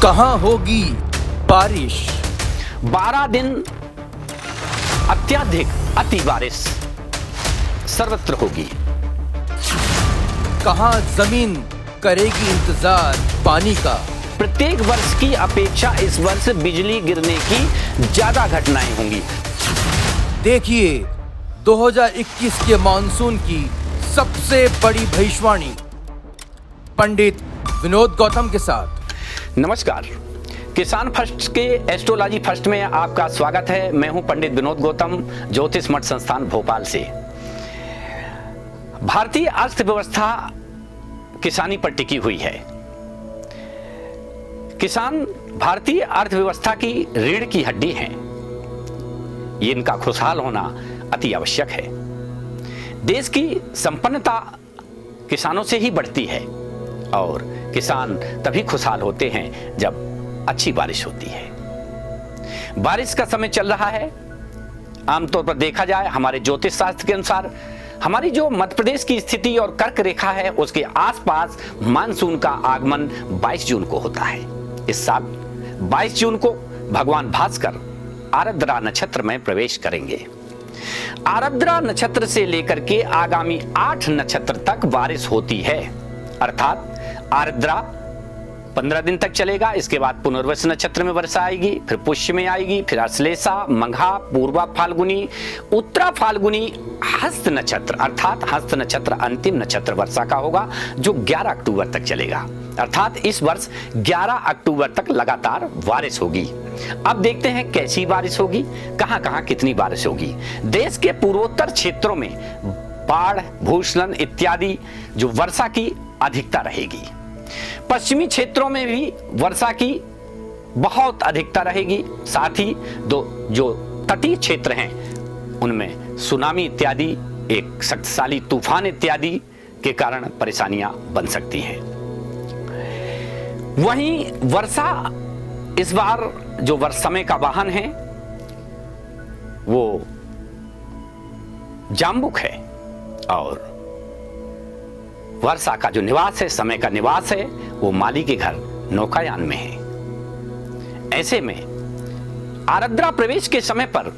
कहां होगी बारिश? 12 दिन अत्यधिक अति बारिश सर्वत्र होगी। कहां जमीन करेगी इंतजार पानी का? प्रत्येक वर्ष की अपेक्षा इस वर्ष बिजली गिरने की ज्यादा घटनाएं होंगी। देखिए 2021 के मानसून की सबसे बड़ी भविष्यवाणी पंडित विनोद गौतम के साथ। नमस्कार, किसान फर्स्ट के एस्ट्रोलॉजी फर्स्ट में आपका स्वागत है। मैं हूं पंडित विनोद गौतम, ज्योतिष मठ संस्थान भोपाल से। भारतीय अर्थव्यवस्था किसानी पर टिकी हुई है। किसान भारतीय अर्थव्यवस्था की रीढ़ की हड्डी हैं। ये इनका खुशहाल होना अति आवश्यक है। देश की संपन्नता किसानों से ही बढ़ती है और किसान तभी खुशहाल होते हैं जब अच्छी बारिश होती है। बारिश का समय चल रहा है। आमतौर पर देखा जाए हमारे ज्योतिष शास्त्र के अनुसार हमारी जो मध्य प्रदेश की स्थिति और कर्क रेखा है उसके आसपास मानसून का आगमन 22 जून को होता है। इस साल 22 जून को भगवान भास्कर आरद्रा नक्षत्र में प्रवेश करेंगे। आरद्रा नक्षत्र से लेकर के आगामी 8 नक्षत्र तक बारिश होती है। अर्थात आरद्रा 15 दिन तक चलेगा। इसके बाद पुनर्वसु नक्षत्र में वर्षा आएगी, फिर पुष्य में आएगी, फिर अश्लेषा, मघा, पूर्वा फाल्गुनी, उत्तरा फाल्गुनी, हस्त नक्षत्र अर्थात हस्त नक्षत्र अंतिम नक्षत्र वर्षा का होगा जो 11 अक्टूबर तक चलेगा। अर्थात इस वर्ष 11 अक्टूबर तक लगातार बारिश होगी। अब देखते हैं कैसी बारिश होगी, कहां कहां कितनी बारिश होगी। देश के पूर्वोत्तर क्षेत्रों में बाढ़, भूस्खलन इत्यादि जो वर्षा की अधिकता रहेगी। पश्चिमी क्षेत्रों में भी वर्षा की बहुत अधिकता रहेगी। साथ ही जो तटीय क्षेत्र हैं उनमें सुनामी इत्यादि, एक शक्तिशाली तूफान इत्यादि के कारण परेशानियां बन सकती हैं। वहीं वर्षा इस बार जो वर्ष समय का वाहन है वो जाम्बुक है और वर्षा का जो निवास है, समय का निवास है, वो माली के घर नौकायान में है। ऐसे में आरद्रा प्रवेश के समय पर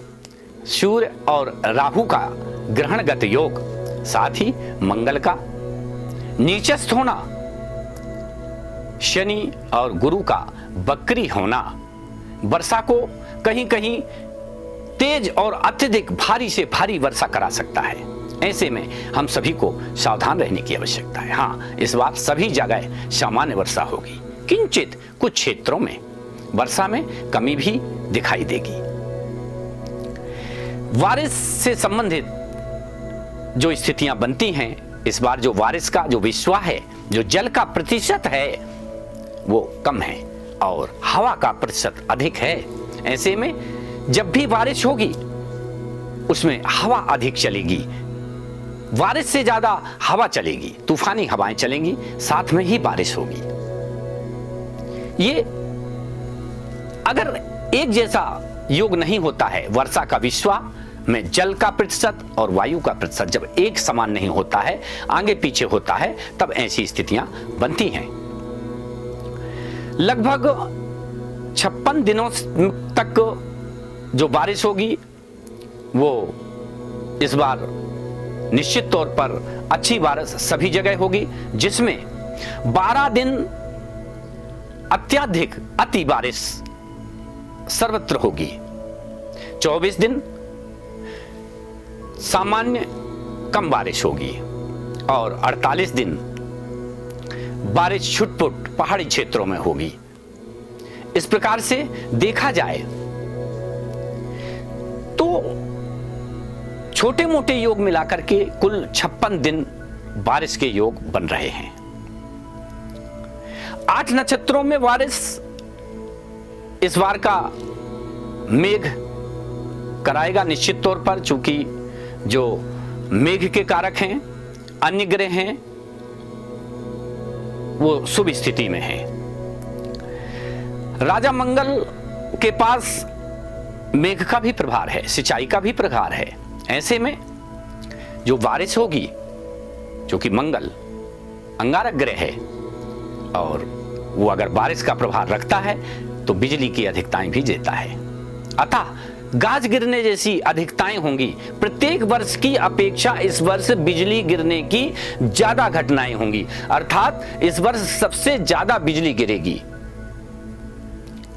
सूर्य और राहु का ग्रहणगत योग, साथ ही मंगल का नीचस्थ होना, शनि और गुरु का वक्री होना वर्षा को कहीं कहीं तेज और अत्यधिक भारी से भारी वर्षा करा सकता है। ऐसे में हम सभी को सावधान रहने की आवश्यकता है। हाँ, इस बार सभी जगह सामान्य वर्षा होगी, किंचित कुछ क्षेत्रों में वर्षा में कमी भी दिखाई देगी। बारिश से संबंधित जो स्थितियां बनती हैं, इस बार जो बारिश का जो विश्वा है, जो जल का प्रतिशत है वो कम है और हवा का प्रतिशत अधिक है। ऐसे में जब भी बारिश होगी उसमें हवा अधिक चलेगी, बारिश से ज्यादा हवा चलेगी, तूफानी हवाएं चलेंगी, साथ में ही बारिश होगी। ये अगर एक जैसा योग नहीं होता है, वर्षा का विश्वा में जल का प्रतिशत और वायु का प्रतिशत जब एक समान नहीं होता है, आगे पीछे होता है, तब ऐसी स्थितियां बनती हैं। लगभग 56 दिनों तक जो बारिश होगी वो इस बार निश्चित तौर पर अच्छी बारिश सभी जगह होगी, जिसमें 12 दिन अत्यधिक अति बारिश सर्वत्र होगी, 24 दिन सामान्य कम बारिश होगी और 48 दिन बारिश छुटपुट पहाड़ी क्षेत्रों में होगी। इस प्रकार से देखा जाए तो छोटे मोटे योग मिलाकर के कुल 56 दिन बारिश के योग बन रहे हैं। 8 नक्षत्रों में बारिश इस बार का मेघ कराएगा निश्चित तौर पर, चूंकि जो मेघ के कारक हैं, अन्य ग्रह हैं, वो शुभ स्थिति में हैं। राजा मंगल के पास मेघ का भी प्रभार है, सिंचाई का भी प्रभार है। ऐसे में जो बारिश होगी, जो कि मंगल अंगारक ग्रह है और वो अगर बारिश का प्रभाव रखता है तो बिजली की अधिकताएं भी देता है। अतः गाज गिरने जैसी अधिकताएं होंगी। प्रत्येक वर्ष की अपेक्षा इस वर्ष बिजली गिरने की ज्यादा घटनाएं होंगी, अर्थात इस वर्ष सबसे ज्यादा बिजली गिरेगी।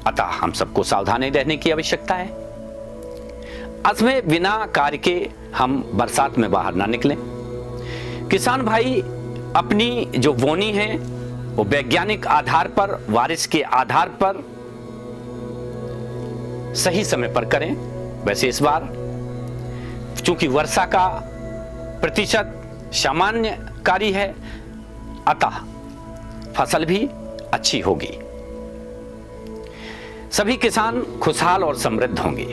अतः हम सबको सावधानी रहने की आवश्यकता है। असमय बिना कार्य के हम बरसात में बाहर ना निकलें। किसान भाई अपनी जो बोनी है वो वैज्ञानिक आधार पर, बारिश के आधार पर सही समय पर करें। वैसे इस बार चूंकि वर्षा का प्रतिशत सामान्यकारी है, अतः फसल भी अच्छी होगी। सभी किसान खुशहाल और समृद्ध होंगे।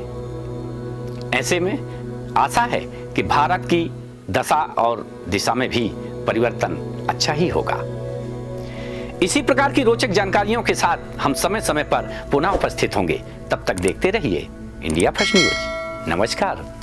ऐसे में आशा है कि भारत की दशा और दिशा में भी परिवर्तन अच्छा ही होगा। इसी प्रकार की रोचक जानकारियों के साथ हम समय समय पर पुनः उपस्थित होंगे। तब तक देखते रहिए इंडिया फर्स्ट न्यूज। नमस्कार।